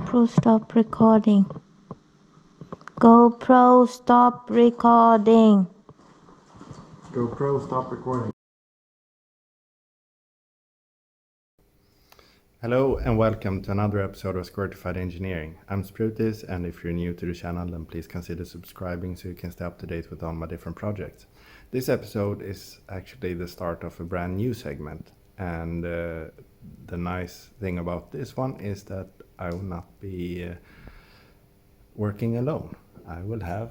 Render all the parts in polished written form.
GoPro, stop recording. GoPro, stop recording. GoPro, stop recording. Hello and welcome to another episode of Squirtified Engineering. I'm Sprutis, and if you're new to the channel, then please consider subscribing so you can stay up to date with all my different projects. This episode is actually the start of a brand new segment, and the nice thing about this one is that I will not be working alone. I will have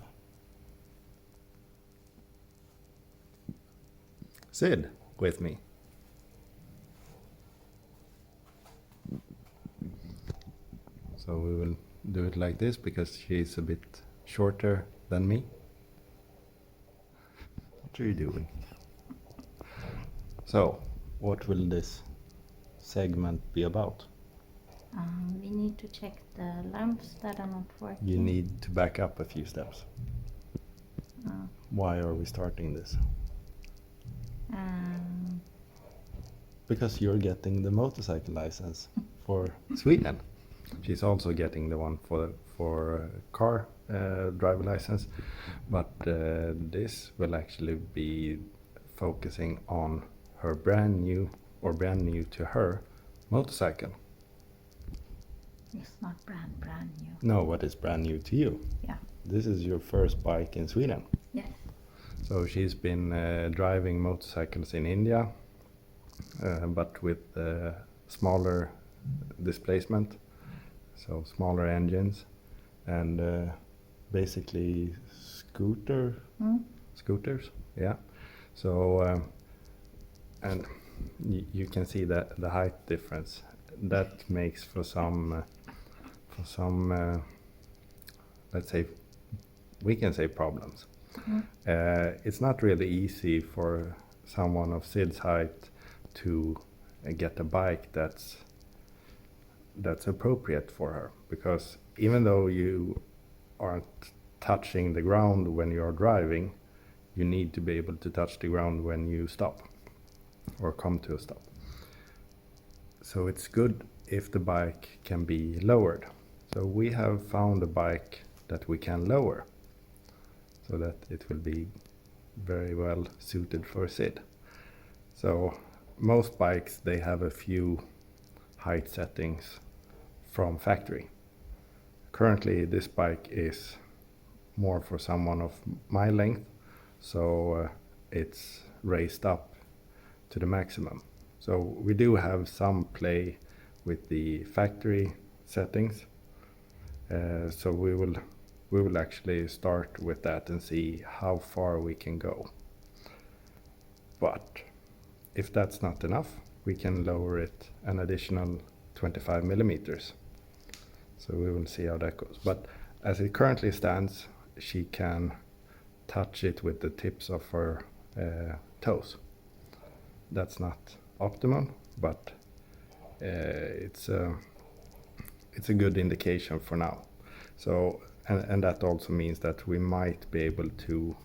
Syd with me. So we will do it like this because she's a bit shorter than me. What are you doing? So, what will this segment be about? We need to check the lamps that are not working. You need to back up a few steps. Why are we starting this? Because you're getting the motorcycle license for Sweden. She's also getting the one for car driver license, but this will actually be focusing on her brand new to her motorcycle. It's not brand new. No, what is brand new to you? Yeah. This is your first bike in Sweden. Yes. So she's been driving motorcycles in India, but with smaller displacement, so smaller engines, and basically scooters. Yeah. So and you can see that the height difference that makes for some let's say, we can say problems. It's not really easy for someone of Syd's height to get a bike that's appropriate for her, because even though you aren't touching the ground when you're driving, you need to be able to touch the ground when you stop or come to a stop. So it's good if the bike can be lowered. So we have found a bike that we can lower so that it will be very well suited for Syd. So most bikes, they have a few height settings from factory. Currently this bike is more for someone of my length, so it's raised up to the maximum. So we do have some play with the factory settings. So we will actually start with that and see how far we can go. But if that's not enough, we can lower it an additional 25 millimeters. So we will see how that goes. But as it currently stands, she can touch it with the tips of her toes. That's not optimal, but it's a good indication for now. So and that also means that we might be able to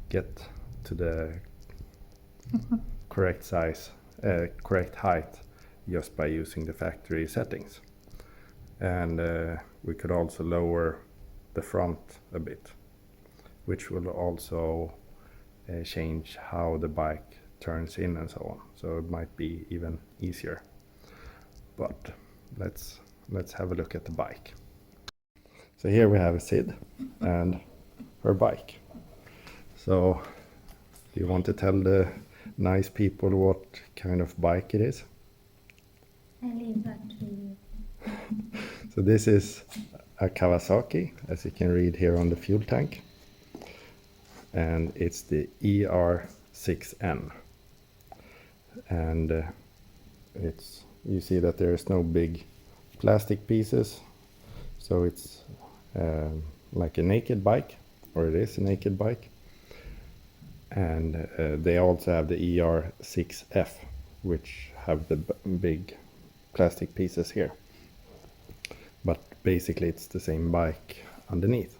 get to the correct size, correct height, just by using the factory settings. And we could also lower the front a bit, which will also change how the bike turns in and so on. So it might be even easier. But let's have a look at the bike. So here we have Syd and her bike. So do you want to tell the nice people what kind of bike it is? I leave that to you. So this is a Kawasaki, as you can read here on the fuel tank. And it's the ER6N. And you see that there is no big plastic pieces. So it's like a naked bike, or it is a naked bike. And they also have the ER6F, which have the big plastic pieces here. But basically it's the same bike underneath.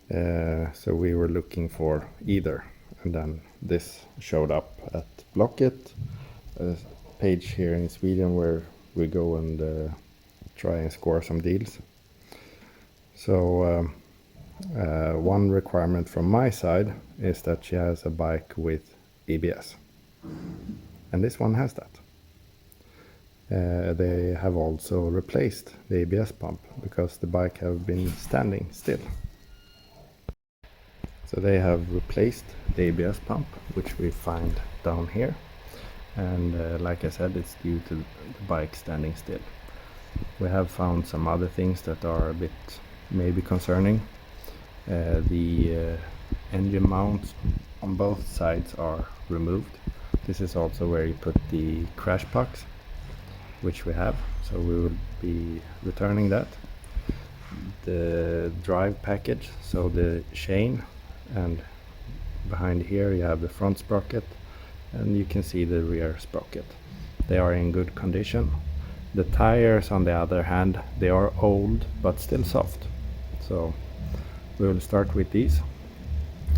So we were looking for either, and then this showed up at Blocket, a page here in Sweden where we go and try and score some deals. So one requirement from my side is that she has a bike with ABS, and this one has that. They have also replaced the ABS pump because the bike have been standing still. So they have replaced the ABS pump, which we find down here, and like I said, it's due to the bike standing still. We have found some other things that are a bit maybe concerning. The engine mounts on both sides are removed. This is also where you put the crash pucks, which we have, so we will be returning that. The drive package, so the chain, and behind here you have the front sprocket, and you can see the rear sprocket. They are in good condition. The tires, on the other hand, they are old but still soft, so we will start with these.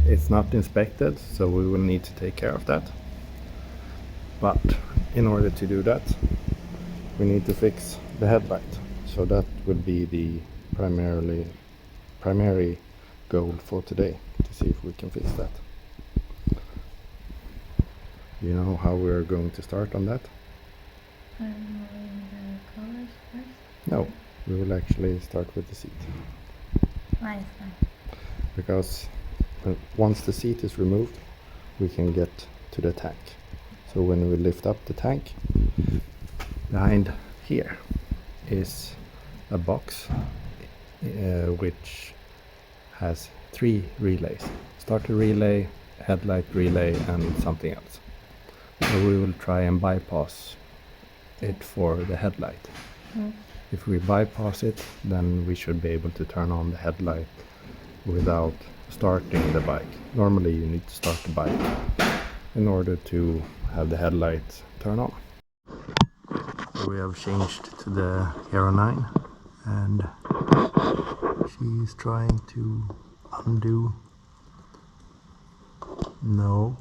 It's not inspected, so we will need to take care of that, but in order to do that we need to fix the headlight, so that would be the primary goal for today, to see if we can fix that. You know how we're going to start on that? Removing the colors first? No, we will actually start with the seat. Why is that? Because once the seat is removed, we can get to the tank. So when we lift up the tank, behind here is a box which has 3 relays: starter relay, headlight relay, and something else. So we will try and bypass it for the headlight. If we bypass it, then we should be able to turn on the headlight without starting the bike. Normally you need to start the bike in order to have the headlights turn on. We have changed to the Hero 9, and she's trying to undo. No.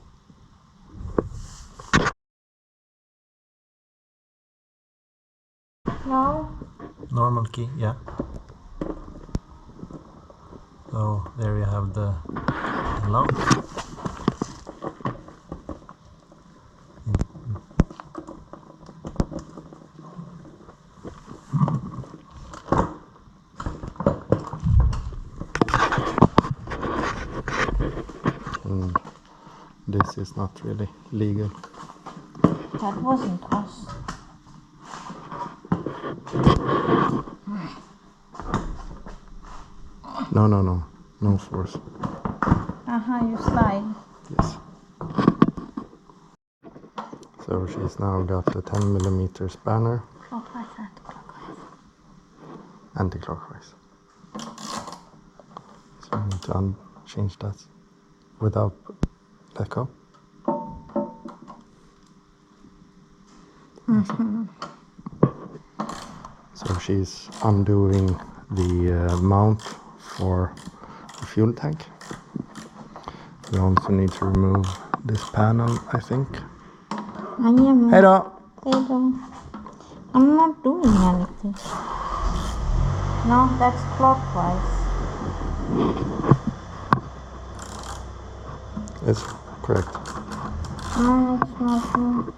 No. Normal key, yeah. So there you have the lock. And this is not really legal. That wasn't us. No force. You slide. Yes. So she's now got the 10mm spanner. Clockwise, anti-clockwise. Anti-clockwise. So we need to change that without let go. So she's undoing the mount for the fuel tank. We also need to remove this panel, I think. Hej då! Hej då. I'm not doing anything. No, that's clockwise. It's correct. No, it's not moving.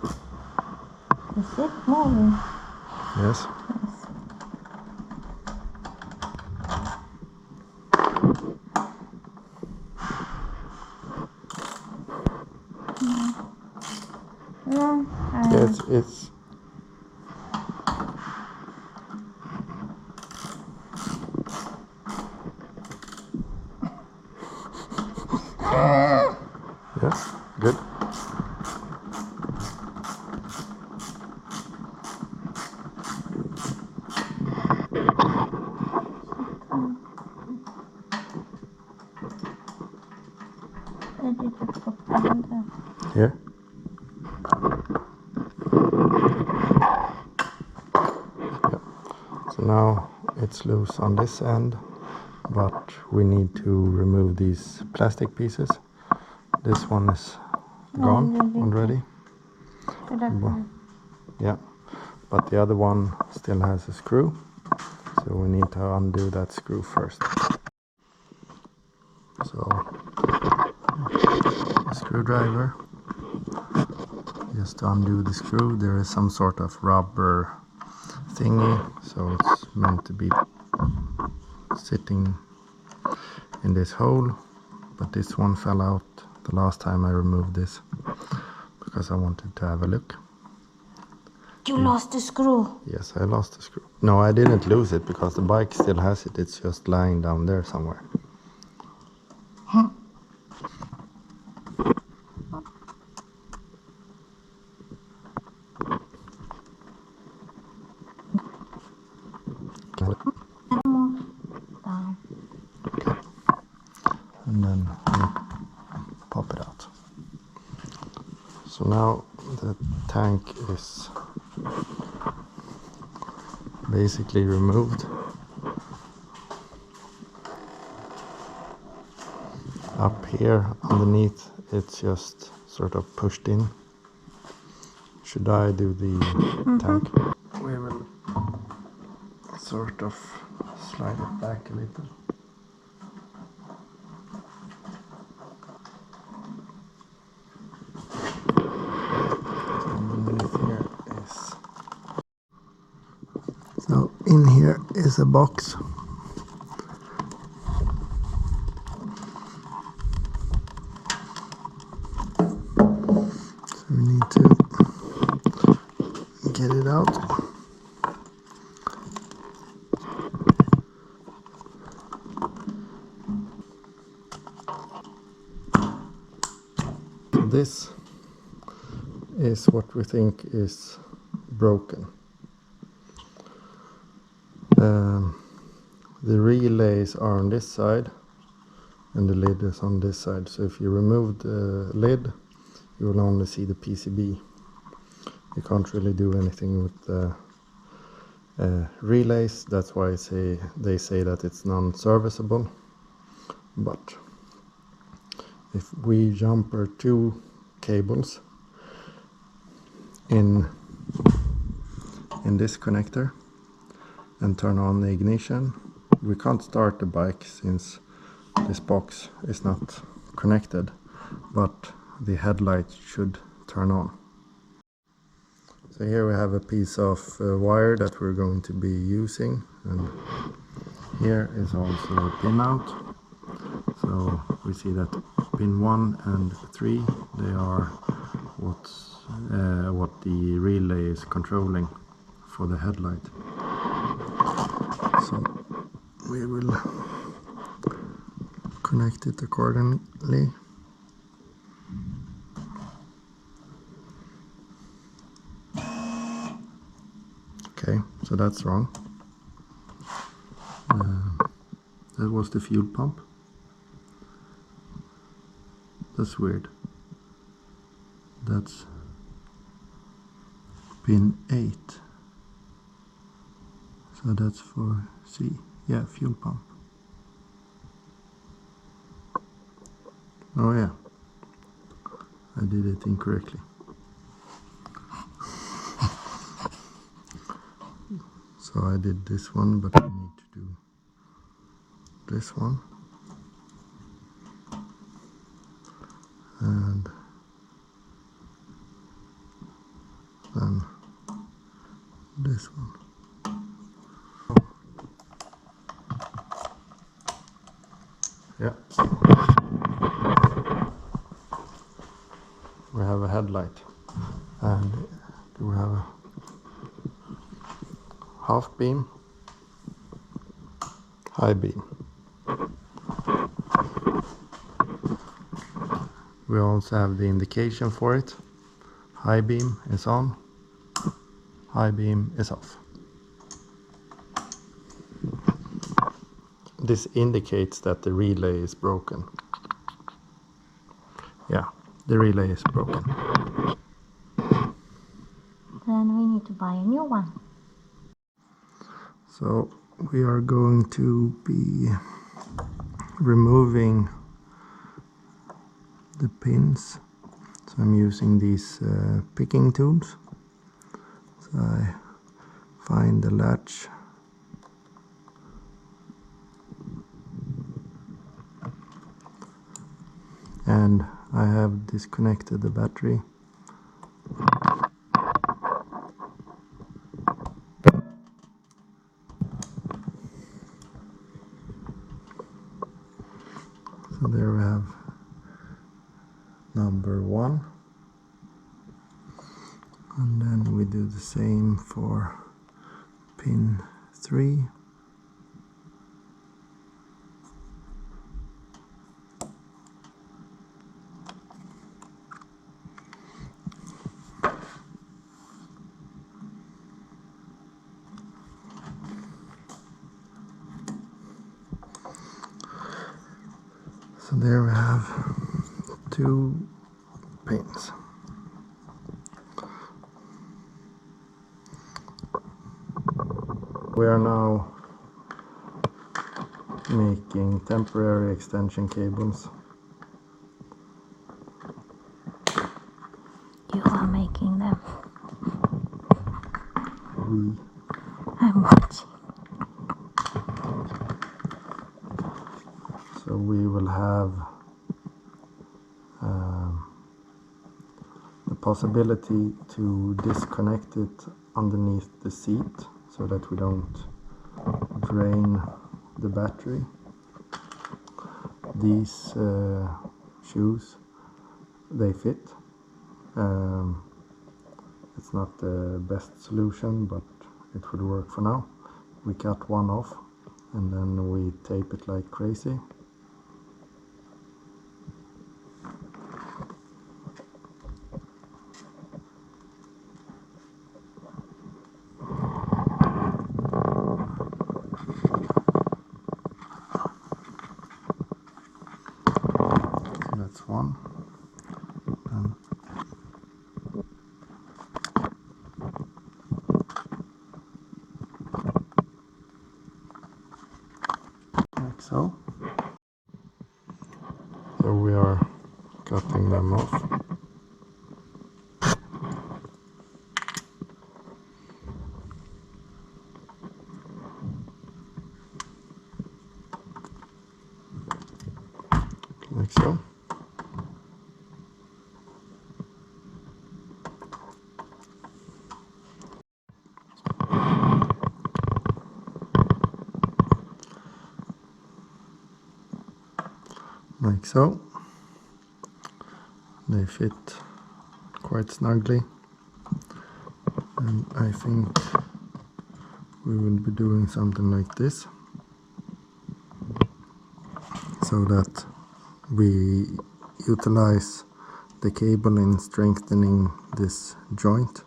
Is it moving? Yes. No. It's yes, good. Where did you put that? Here. Yeah. So now it's loose on this end, but we need to remove these plastic pieces. This one is gone already. Yeah, but the other one still has a screw. So we need to undo that screw first. So a screwdriver, just to undo the screw. There is some sort of rubber thingy, so it's meant to be sitting in this hole, but this one fell out the last time I removed this because I wanted to have a look. You lost the screw. Yes, I lost the screw. No, I didn't lose it because the bike still has it. It's just lying down there somewhere. Down. Okay. And then pop it out. So now the tank is basically removed. Up here underneath it's just sort of pushed in. Should I do the tank? We will sort of slide it back a little. Underneath here is... So in here is a box. So we need to get it out. This is what we think is broken. The relays are on this side and the lid is on this side. So if you remove the lid, you will only see the PCB. You can't really do anything with the relays. That's why they say that it's non-serviceable. But if we jumper 2 cables in this connector and turn on the ignition, we can't start the bike since this box is not connected, but the headlight should turn on. So here we have a piece of wire that we're going to be using, and here is also a pin out. So we see that pin 1 and 3, they are what the relay is controlling for the headlight. So we will connect it accordingly. Okay, so that's wrong. That was the fuel pump. That's weird. That's pin 8. So that's for C. Yeah, fuel pump. Oh yeah, I did it incorrectly. So I did this one, but I need to do this one. And then this one. Yeah. We have a headlight. And do we have a half beam, high beam? We also have the indication for it. High beam is on, high beam is off. This indicates that the relay is broken. Yeah, the relay is broken. Then we need to buy a new one. So we are going to be removing the pins. So I'm using these picking tools. So I find the latch and I have disconnected the battery. So there we have number 1, and then we do the same for pin 3. So there we have 2 pins. We are now making temporary extension cables. You are making them. I'm watching. So we will have the possibility to disconnect it underneath the seat so that we don't drain the battery. These shoes, they fit. It's not the best solution, but it would work for now. We cut one off and then we tape it like crazy. So that's one. And like so. So we are cutting them off. Like so. Like so. They fit quite snugly, and I think we will be doing something like this so that we utilize the cable in strengthening this joint.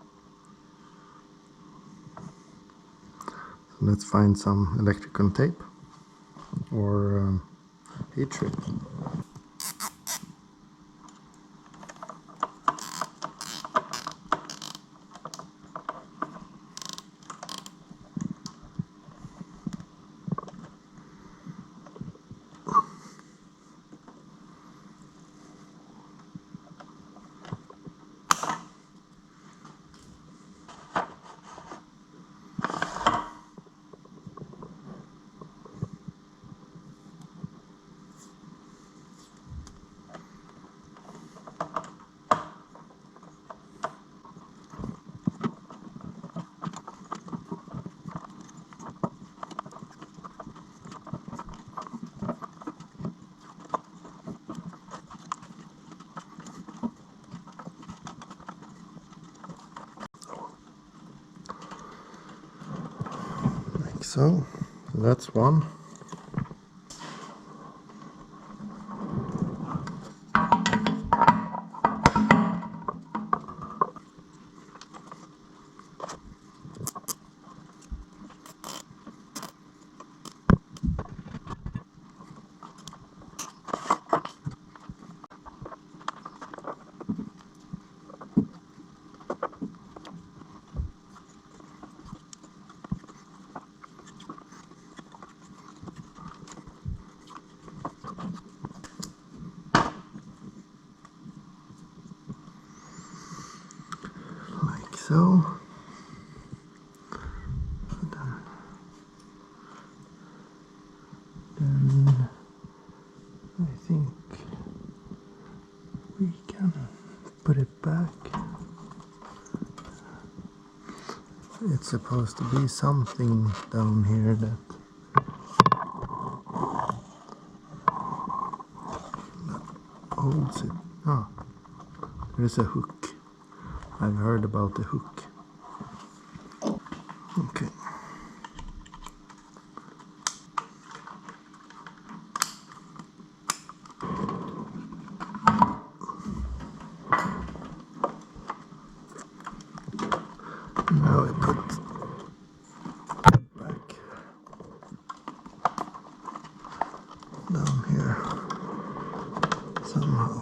So let's find some electrical tape or heat shrink. So that's one. Like so. Then I think supposed to be something down here that holds it. Ah, there's a hook. I've heard about the hook. Okay. Now I put back down here somehow,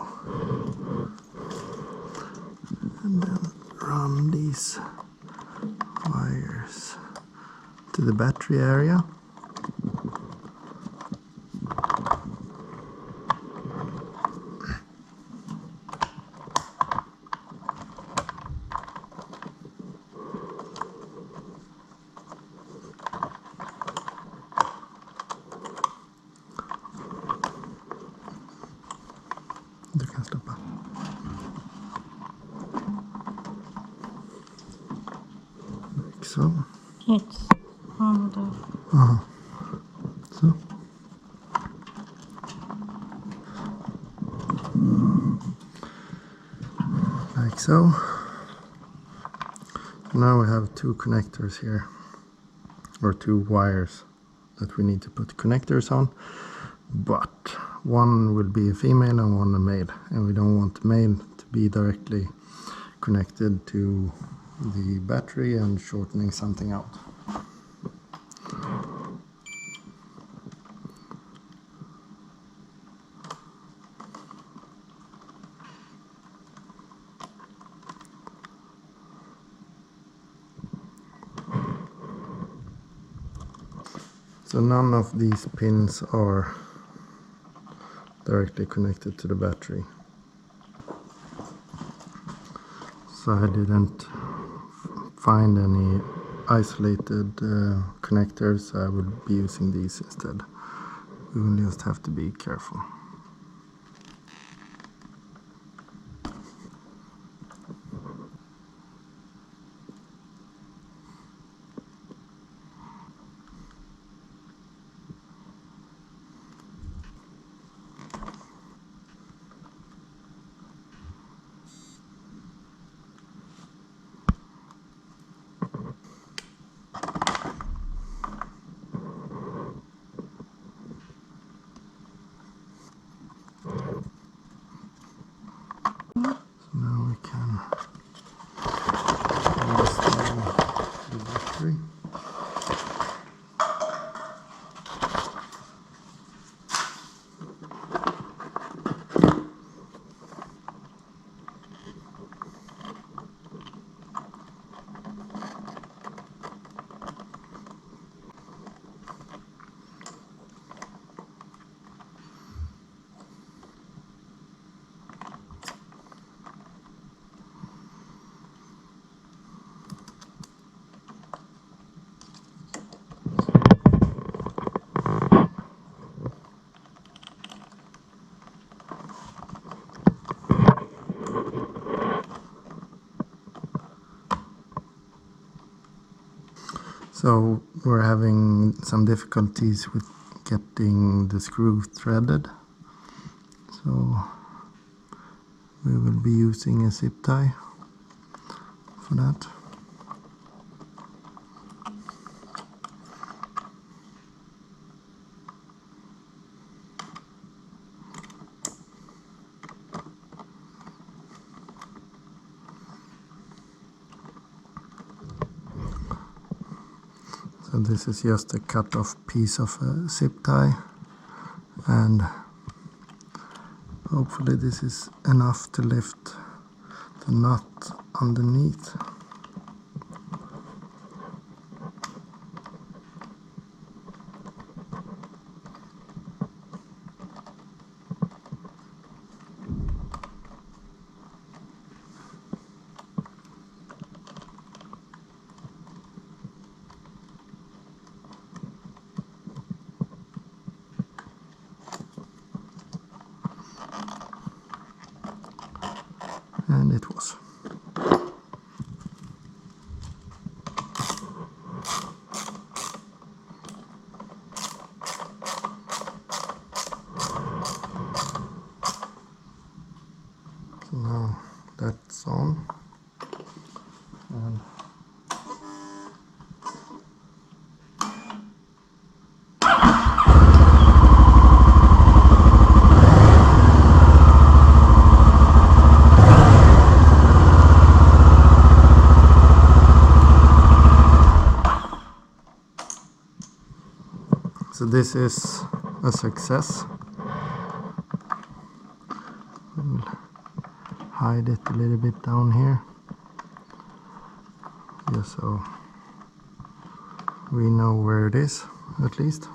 and then run these wires to the battery area. Du kan stoppa. Like so. It's on the... So. Like so. Now we have two connectors here, or two wires that we need to put connectors on, but one will be a female and one a male, and we don't want the male to be directly connected to the battery and shortening something out. So none of these pins are directly connected to the battery. So I didn't find any isolated connectors. I would be using these instead. We will just have to be careful. Now we can install the battery. So we're having some difficulties with getting the screw threaded. So we will be using a zip tie for that. So this is just a cut off piece of a zip tie, and hopefully this is enough to lift the nut underneath. And it was. So this is a success. We'll hide it a little bit down here, just so we know where it is at least.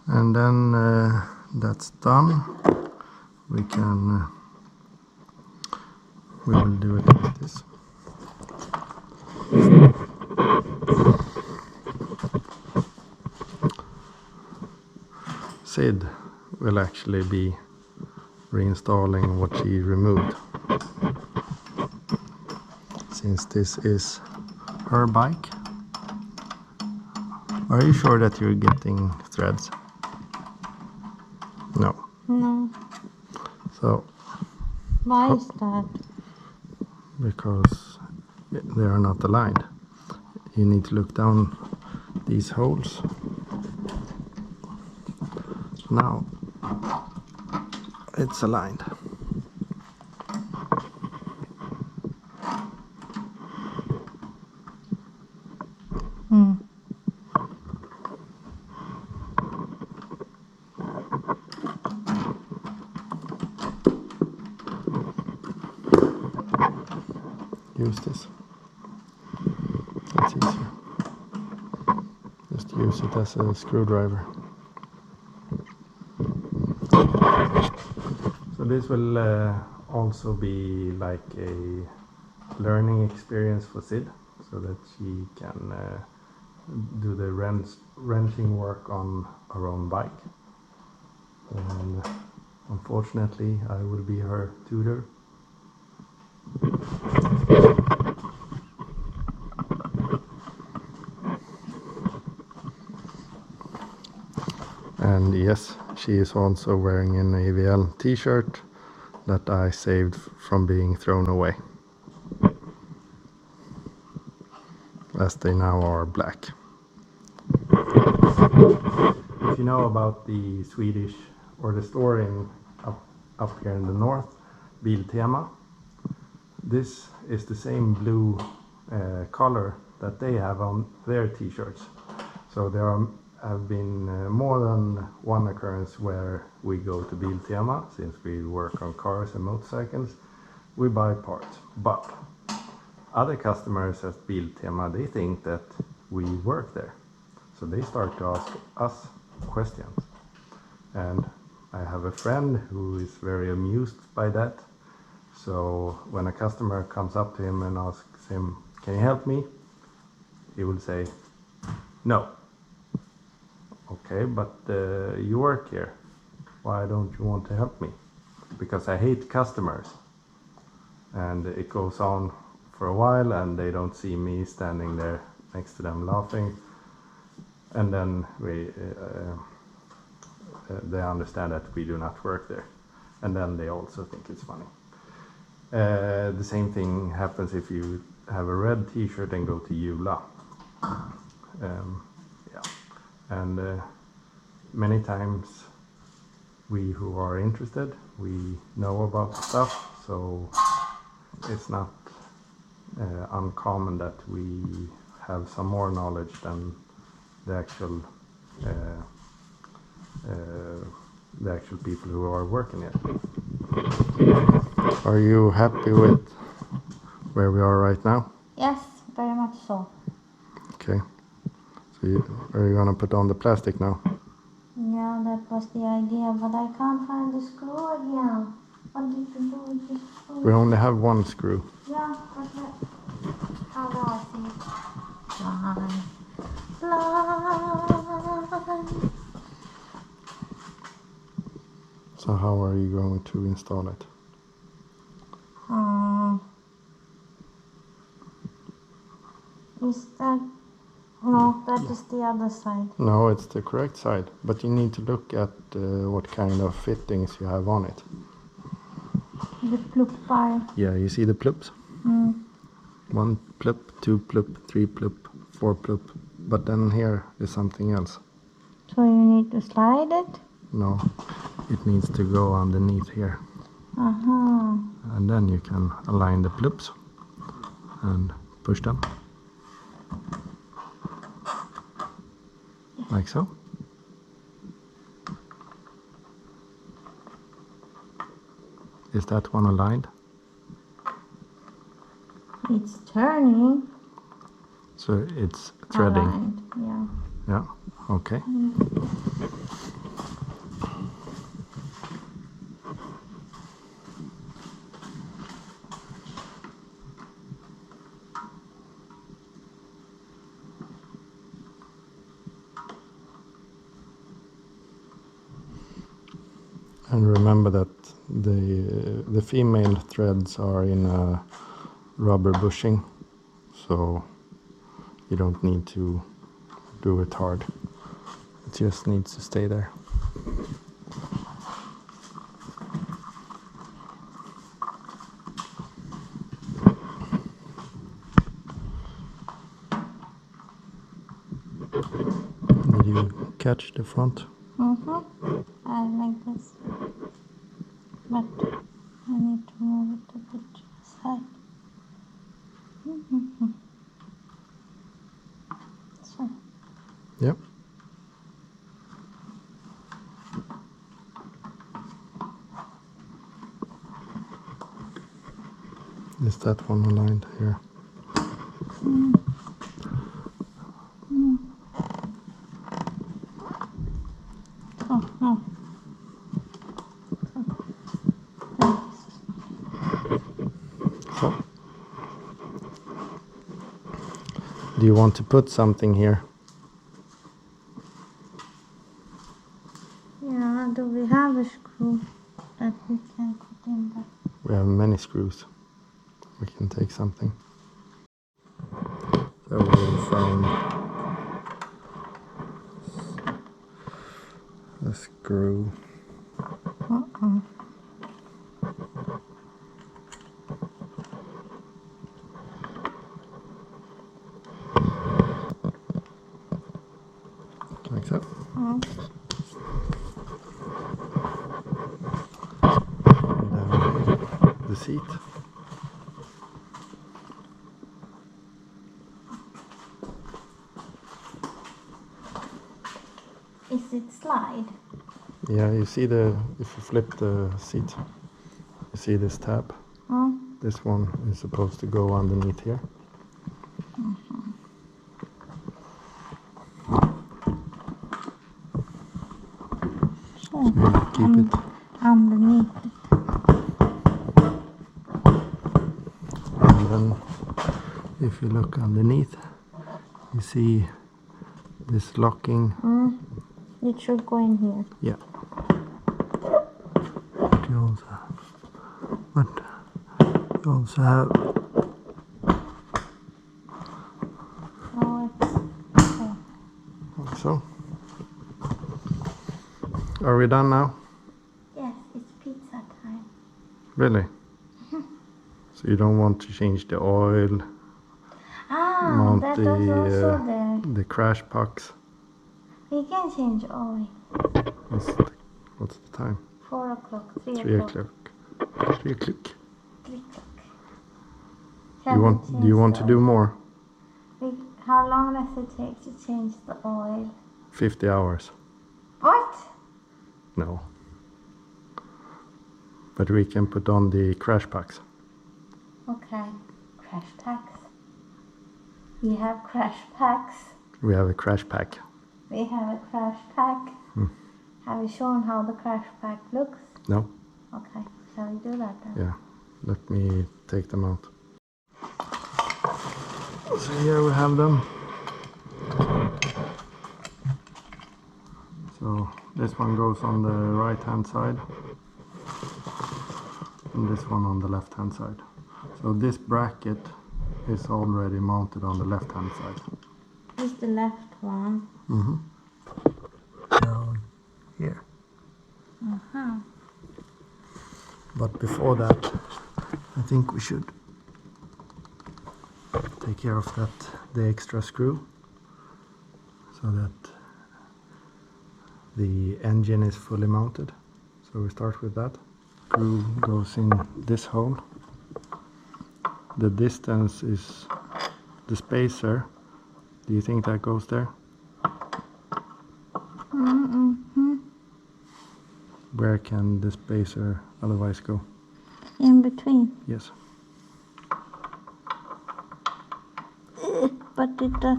And then that's done. We will do it like this. Syd will actually be reinstalling what she removed, since this is her bike. Are you sure that you're getting threads? No. No. So, Why is that? because they are not aligned. You need to look down these holes. Now it's aligned. Hmm. Use this. That's easier. Just use it as a screwdriver. So this will also be like a learning experience for Syd, so that she can do the wrenching work on her own bike. And unfortunately, I will be her tutor. And yes, she is also wearing an AVL t-shirt that I saved from being thrown away, as they now are black. If you know about the Swedish, or the store up here in the north, Biltema, this is the same blue color that they have on their t-shirts. So there have been more than one occurrence where we go to Biltema, since we work on cars and motorcycles, we buy parts. But other customers at Biltema, they think that we work there. So they start to ask us questions. And I have a friend who is very amused by that. So when a customer comes up to him and asks him, "Can you help me?" he will say, "No." "Okay, but you work here. Why don't you want to help me?" "Because I hate customers." And it goes on for a while, and they don't see me standing there next to them laughing. And then they understand that we do not work there. And then they also think it's funny. The same thing happens if you have a red t-shirt and go to Jula. Yeah. And many times we who are interested, we know about stuff, so it's not uncommon that we have some more knowledge than the actual people who are working here. Are you happy with where we are right now? Yes, very much so. Okay. So are you gonna put on the plastic now? Yeah, that was the idea, but I can't find the screw again. What did you do with the screw? We only have one screw. Yeah, but how do I see it? Fly, fly. So how are you going to install it? Is that... No, that is the other side. No, it's the correct side, but you need to look at what kind of fittings you have on it. The plup bar. Yeah, you see the plups? Mm. 1 plup, 2 plup, 3 plup, 4 plup, but then here is something else. So you need to slide it? No, it needs to go underneath here. Uh-huh. And then you can align the plups and push them. Yes. like so. Is that one aligned? It's turning. So it's threading. Aligned, yeah. Yeah, okay. And remember that the female threads are in a rubber bushing, so you don't need to do it hard. It just needs to stay there. Did you catch the front? I like this, but I need to move it a bit to the side. So, Yep. Is that one aligned here? oh no. So. Do you want to put something here? Yeah, do we have a screw that we can put in there? We have many screws. We can take something. So we found a screw. Like so. And the seat. Is it slide? Yeah, you see if you flip the seat, you see this tab? This one is supposed to go underneath here. So you keep it underneath it. And then if you look underneath, you see this locking. It should go in here. Yeah. But you also have Oh, it's okay. like so. Are we done now? Yes, it's pizza time. Really? So you don't want to change the oil, mount that was also there. the crash pucks. We can change oil. What's the time? 4 o'clock, 3 3 o'clock. o'clock. 3 o'clock. 3 o'clock. Do you want to do more? How long does it take to change the oil? 50 hours. What? No. But we can put on the crash packs. Okay. Crash packs. We have crash packs. We have a crash pack. We have a crash pack. Have you shown how the crash pack looks? No? Okay. Shall we do that then? Yeah. Let me take them out. So here we have them. So this one goes on the right hand side and this one on the left hand side. So this bracket is already mounted on the left hand side. This is the left one. Down here. But before that, I think we should take care of the extra screw, so that the engine is fully mounted. So we start with that. Screw goes in this hole. The distance is the spacer. Do you think that goes there? Mm-hmm. Where can the spacer otherwise go? In between. Yes. But it does.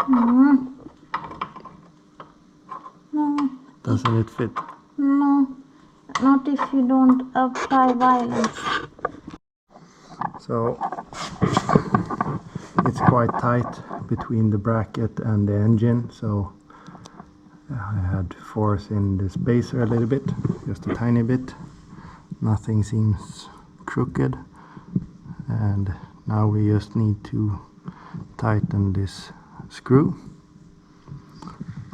No. No. Doesn't it fit? No. Not if you don't apply violence. So it's quite tight between the bracket and the engine, so I had to force in the spacer a little bit, just a tiny bit. Nothing seems crooked, and now we just need to tighten this screw.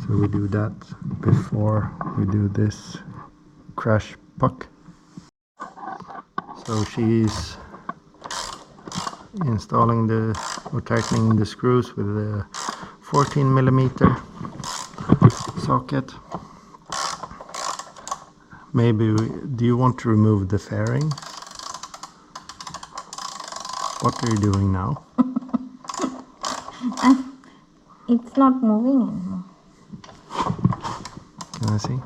So we do that before we do this crash puck. So she's installing or tightening the screws with a 14mm socket. Maybe do you want to remove the fairing? What are you doing now? It's not moving anymore. Can I see?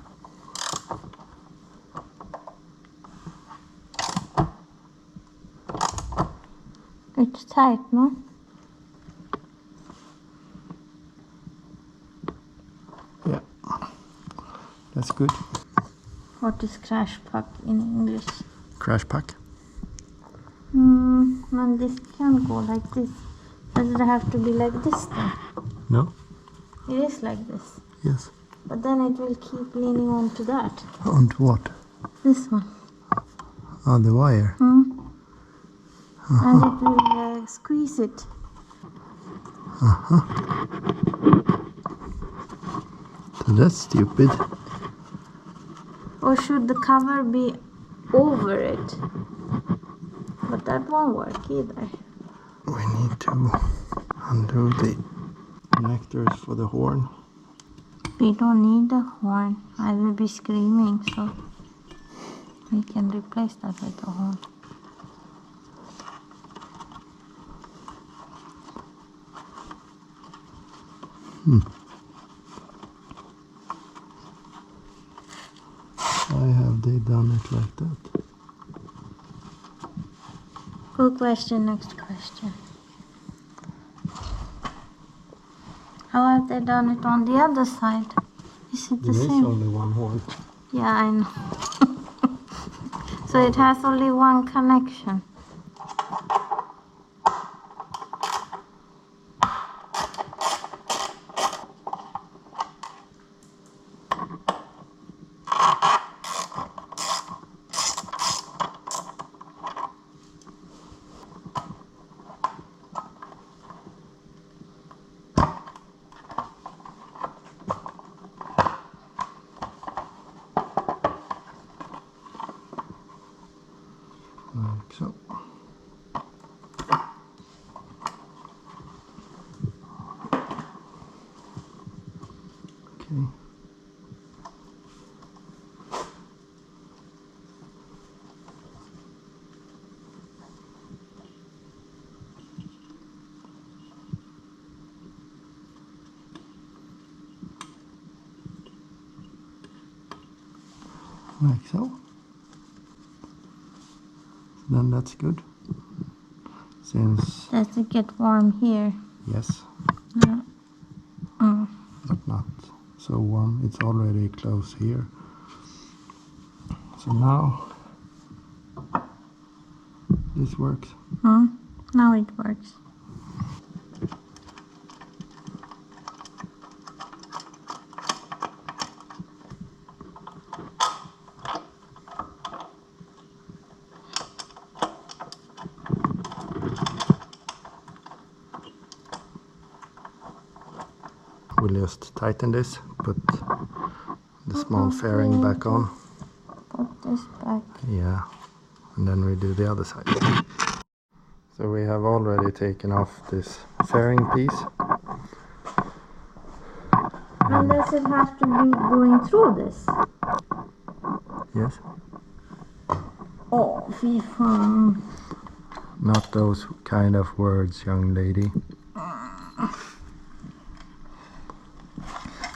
It's tight, no? Yeah, that's good. What is crash puck in English? Crash pack. And this can go like this. Does it have to be like this then? No? It is like this. Yes. But then it will keep leaning onto that. Onto what? This one. Oh, the wire. And it will squeeze it. So that's stupid. Or should the cover be over it? But that won't work either. We need to undo the connectors for the horn. We don't need the horn. I will be screaming, so we can replace that with the horn. Why have they done it like that? Good question, next question. How have they done it on the other side? Is it the There is same? only one horn. Yeah, I know. So it has only one connection. Like so. Okay. Like so. Then that's good. Since Does it get warm here? yes, Yeah. but not so warm. It's already close here. So now this works. Now it works. We'll just tighten this, put the small fairing back on. Put this back. Yeah, and then we do the other side. So we have already taken off this fairing piece. And does it have to be going through this? Yes. Oh, fy fan. Not those kind of words, young lady.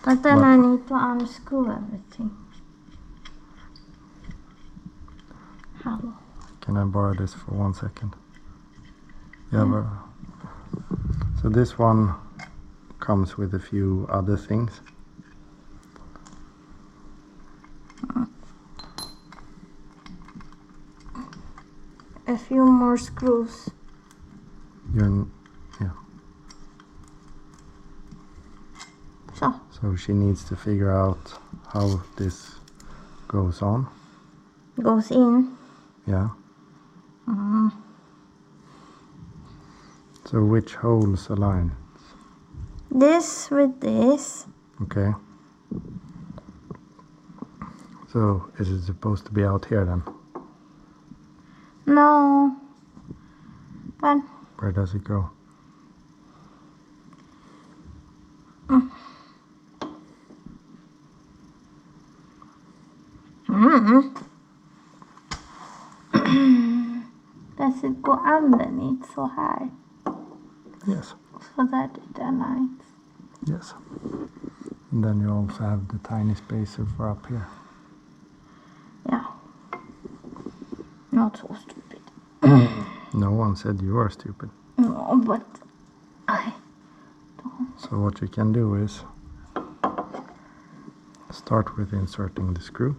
But then I need to unscrew everything. How? Can I borrow this for 1 second? Yeah, but so this one comes with a few other things. A few more screws. Yeah. So she needs to figure out how this goes on. Goes in. Yeah. So which holes align? This with this. Okay. So is it supposed to be out here then? No. But Where does it go? does it go underneath so high? Yes. So that it aligns. Yes. And then you also have the tiny spacer for up here. Yeah. Not so stupid. No one said you are stupid. No, but I don't. So what you can do is start with inserting the screw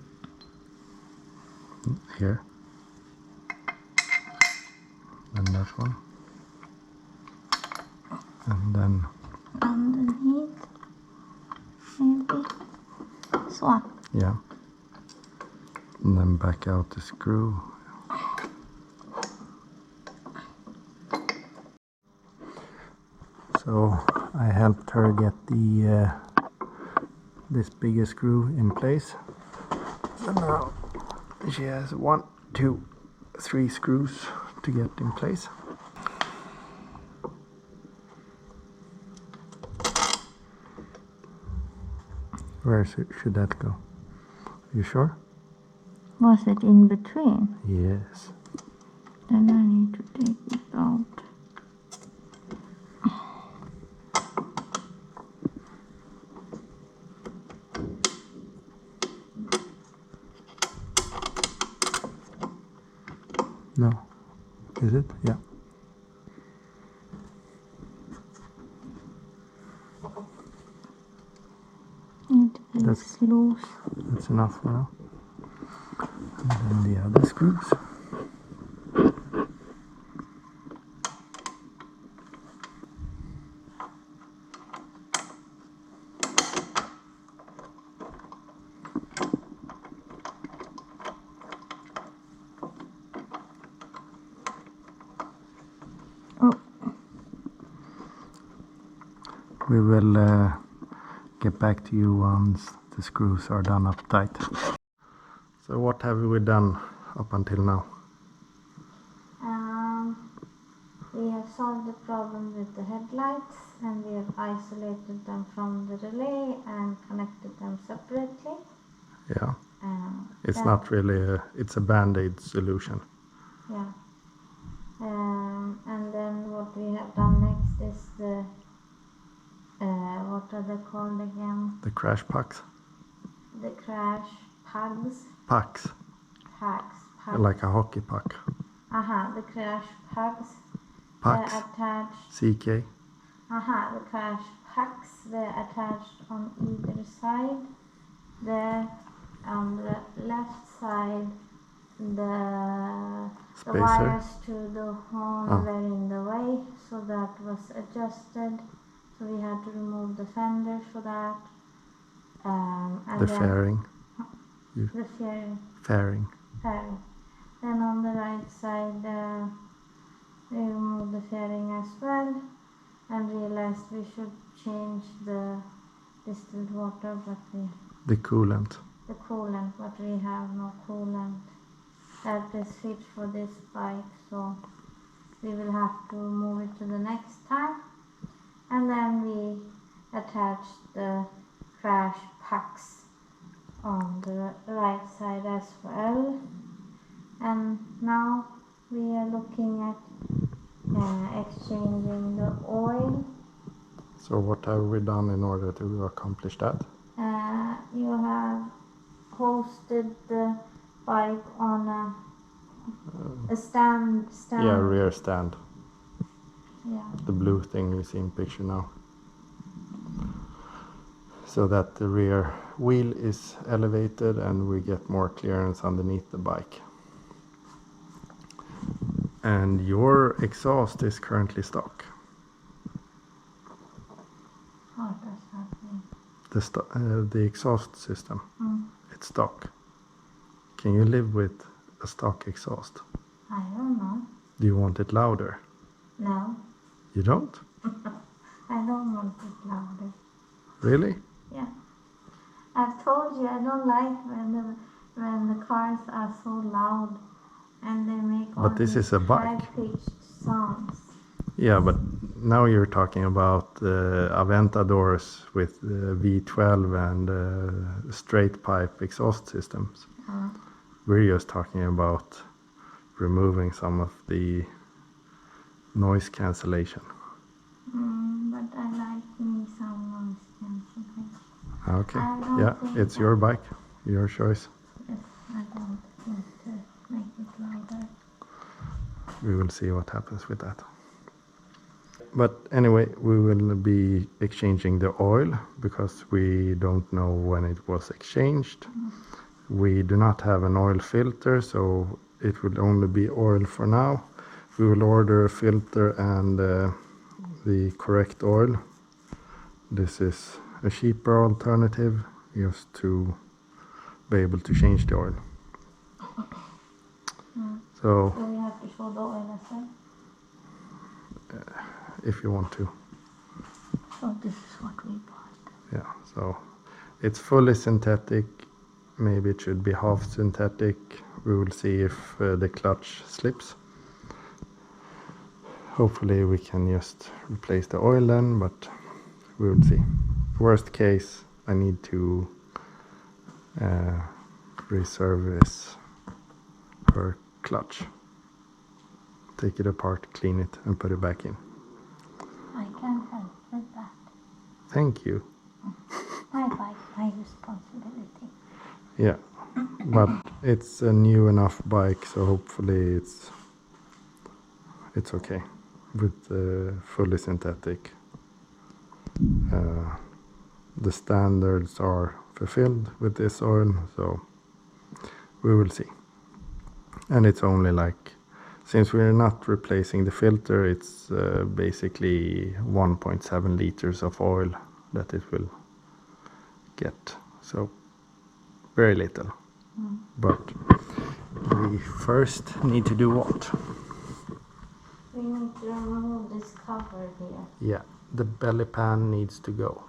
here, and that one, and then Underneath. Maybe. So. yeah, and then back out the screw. So I helped her get the this bigger screw in place. So now she has 1, 2, 3 screws to get in place. Where should that go? You sure? Was it in between? Yes. Then I need to take it out. No. Is it? Yeah. It is loose. That's enough for now. And then the other screws. Oh. We will get back to you once the screws are done up tight. So what have we done up until now? We have solved the problem with the headlights, and we have isolated them from the relay and connected them separately. Yeah. It's not really it's a band-aid solution. Yeah. And then what we have done next is the what are they called again? The crash pucks. The crash pugs. Pucks. Pugs. Like a hockey puck. The crash pugs. Pucks. Attached. CK. The crash pucks. They're attached on either side. There on the left side, the wires to the horn were in the way, so that was adjusted. So we had to remove the fender for that. And the fairing. The fairing. Fairing. Then on the right side, we removed the fairing as well, and realized we should change the distilled water, but the coolant. The coolant, but we have no coolant that is fit for this bike, so we will have to move it to the next time. And then we attached the crash pucks on the right side as well. And now we are looking at exchanging the oil. So what have we done in order to accomplish that? posted the bike on a stand. Yeah, rear stand. Yeah. The blue thing you see in picture now. So that the rear wheel is elevated and we get more clearance underneath the bike. And your exhaust is currently stock. What does that mean? The exhaust system, Mm. it's stock. Can you live with a stock exhaust? I don't know. Do you want it louder? No. You don't? I don't want it louder. Really? Yeah. I've told you I don't like when the cars are so loud and they make all But this these is a bike. high-pitched sounds. Yeah, but now you're talking about Aventadors with V12 and straight pipe exhaust systems. We're just talking about removing some of the noise cancellation. But I like me some noise cancellation. Okay, I don't yeah, think it's that- your bike, your choice. Yes, I don't want to make it louder. We will see what happens with that. But anyway, we will be exchanging the oil because we don't know when it was exchanged. We do not have an oil filter, so it will only be oil for now. We will order a filter and the correct oil. This is a cheaper alternative just to be able to change the oil. So Do we have to show the oil as well? if you want to. So this is what we bought. Yeah, so it's fully synthetic. Maybe it should be half synthetic. We will see if the clutch slips. Hopefully we can just replace the oil then, but we will see. Worst case, I need to reservice her clutch. Take it apart, clean it, and put it back in. I can help with that. Thank you. My bike, my responsibility. Yeah, but it's a new enough bike, so hopefully it's okay with fully synthetic. The standards are fulfilled with this oil, so we will see. And it's only like, since we're not replacing the filter, it's basically 1.7 liters of oil that it will get. So very little. But we first need to do what? We need to remove this cover here. Yeah, the belly pan needs to go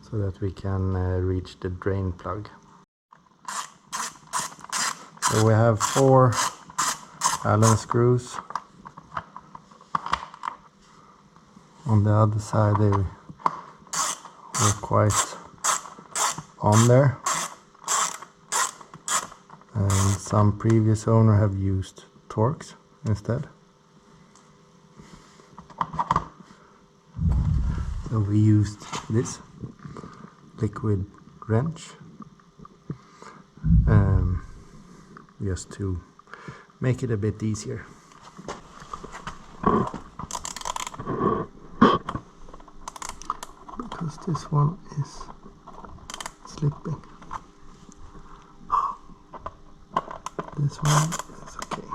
so that we can reach the drain plug. So we have 4 Allen screws. On the other side they were quite on there. And some previous owner have used Torx instead. So we used this liquid wrench just to make it a bit easier. Because this one is slipping. This one is okay.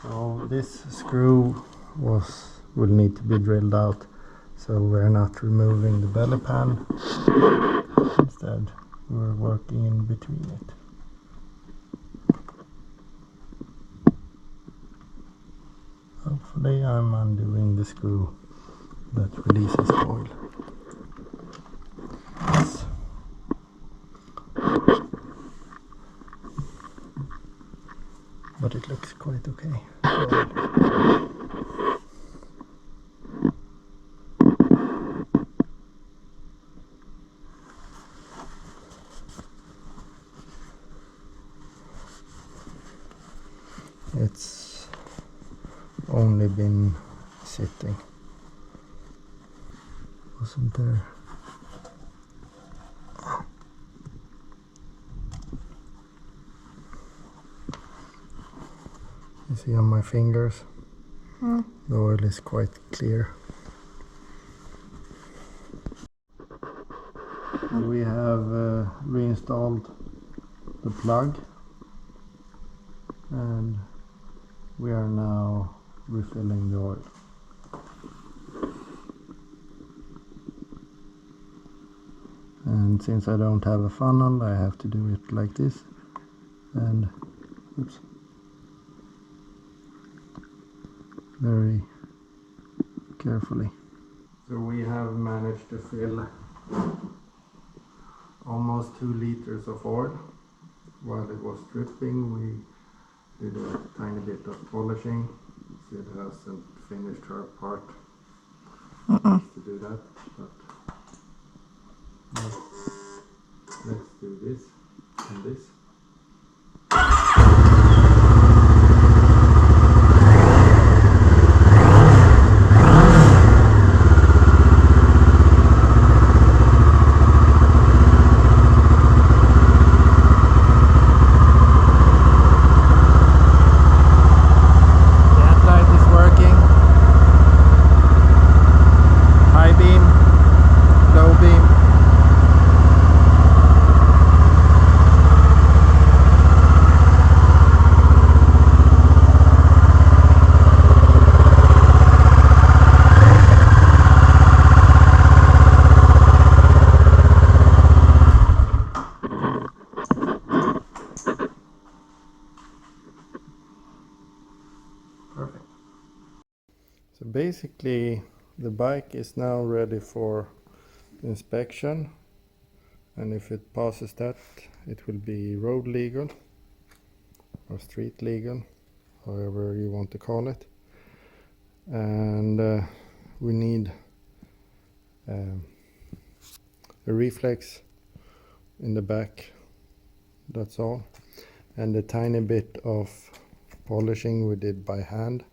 So this screw will need to be drilled out, so we're not removing the belly pan. Instead, we're working in between it. Hopefully I'm undoing the screw that releases the oil. Yes. But it looks quite okay. only been sitting. Wasn't there? You see on my fingers, the oil is quite clear. We have reinstalled the plug, and we are now refilling the oil. And since I don't have a funnel, I have to do it like this, and oops, very carefully. So we have managed to fill almost 2 liters of oil. While it was dripping, we did a tiny bit of polishing. Sid hasn't finished her part to do that, but let's do this and this. Perfect. So basically the bike is now ready for inspection, and if it passes that, it will be road legal or street legal, however you want to call it. And we need a reflex in the back, that's all, and a tiny bit of polishing we did by hand.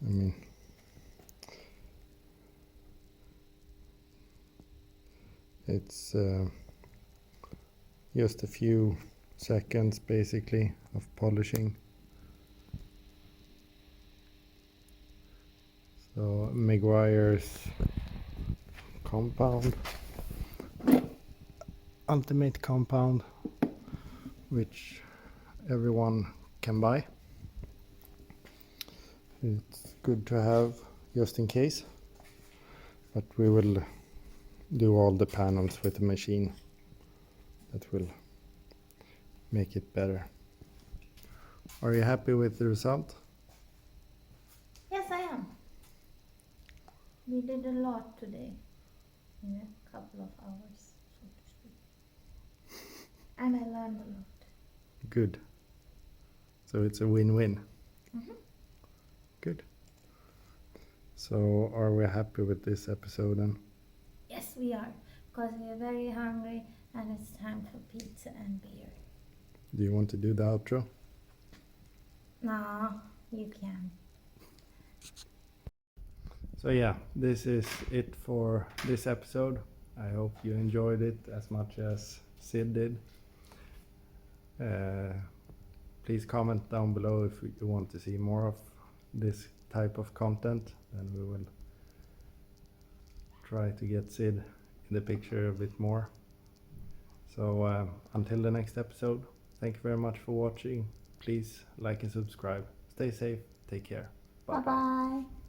I mean, it's just a few seconds basically of polishing. So Maguire's compound, ultimate compound, which everyone can buy. It's good to have just in case, but we will do all the panels with the machine. That will make it better. Are you happy with the result? Yes, I am. We did a lot today in a couple of hours, so to speak. And I learned a lot. Good. So it's a win-win. Good. So are we happy with this episode then? Yes, we are, because we are very hungry and it's time for pizza and beer. Do you want to do the outro? No, you can. So yeah, this is it for this episode. I hope you enjoyed it as much as Sid did. Please comment down below if you want to see more of this type of content, and we will try to get Sid in the picture a bit more. So until the next episode, thank you very much for watching. Please like and subscribe. Stay safe. Take care. Bye. Bye-bye.